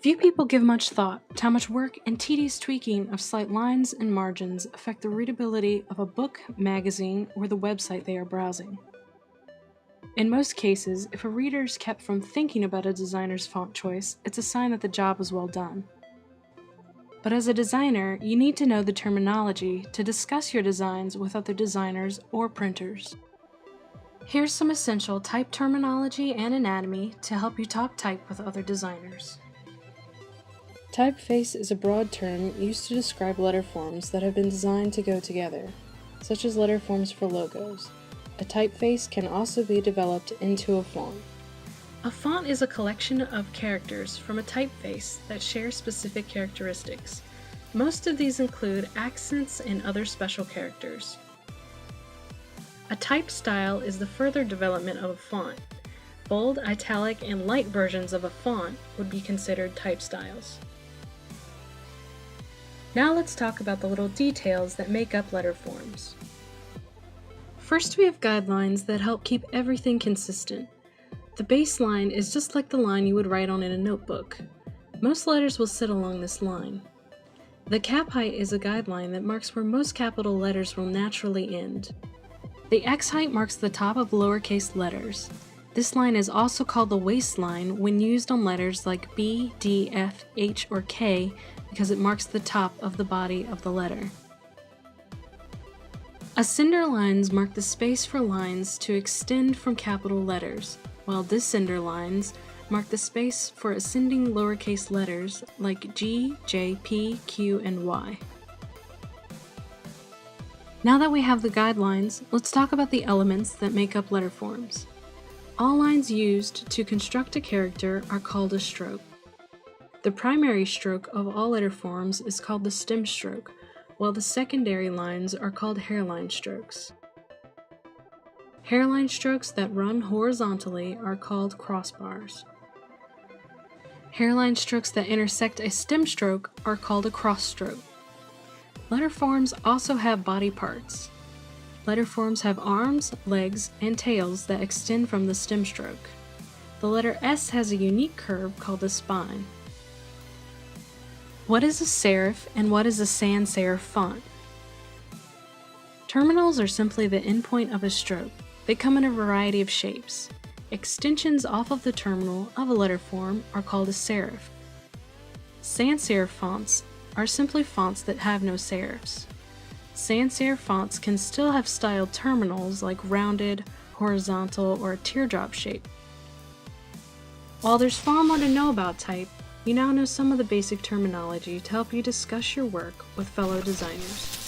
Few people give much thought to how much work and tedious tweaking of slight lines and margins affect the readability of a book, magazine, or the website they are browsing. In most cases, if a reader is kept from thinking about a designer's font choice, it's a sign that the job was well done. But as a designer, you need to know the terminology to discuss your designs with other designers or printers. Here's some essential type terminology and anatomy to help you talk type with other designers. Typeface is a broad term used to describe letter forms that have been designed to go together, such as letter forms for logos. A typeface can also be developed into a font. A font is a collection of characters from a typeface that share specific characteristics. Most of these include accents and other special characters. A type style is the further development of a font. Bold, italic, and light versions of a font would be considered type styles. Now let's talk about the little details that make up letter forms. First, we have guidelines that help keep everything consistent. The baseline is just like the line you would write on in a notebook. Most letters will sit along this line. The cap height is a guideline that marks where most capital letters will naturally end. The X height marks the top of lowercase letters. This line is also called the waistline when used on letters like B, D, F, H, or K because it marks the top of the body of the letter. Ascender lines mark the space for lines to extend from capital letters, while descender lines mark the space for ascending lowercase letters like G, J, P, Q, and Y. Now that we have the guidelines, let's talk about the elements that make up letter forms. All lines used to construct a character are called a stroke. The primary stroke of all letter forms is called the stem stroke, while the secondary lines are called hairline strokes. Hairline strokes that run horizontally are called crossbars. Hairline strokes that intersect a stem stroke are called a cross stroke. Letter forms also have body parts. Letter forms have arms, legs, and tails that extend from the stem stroke. The letter S has a unique curve called a spine. What is a serif and what is a sans serif font? Terminals are simply the endpoint of a stroke. They come in a variety of shapes. Extensions off of the terminal of a letter form are called a serif. Sans serif fonts are simply fonts that have no serifs. Sans serif fonts can still have styled terminals like rounded, horizontal, or a teardrop shape. While there's far more to know about type, you now know some of the basic terminology to help you discuss your work with fellow designers.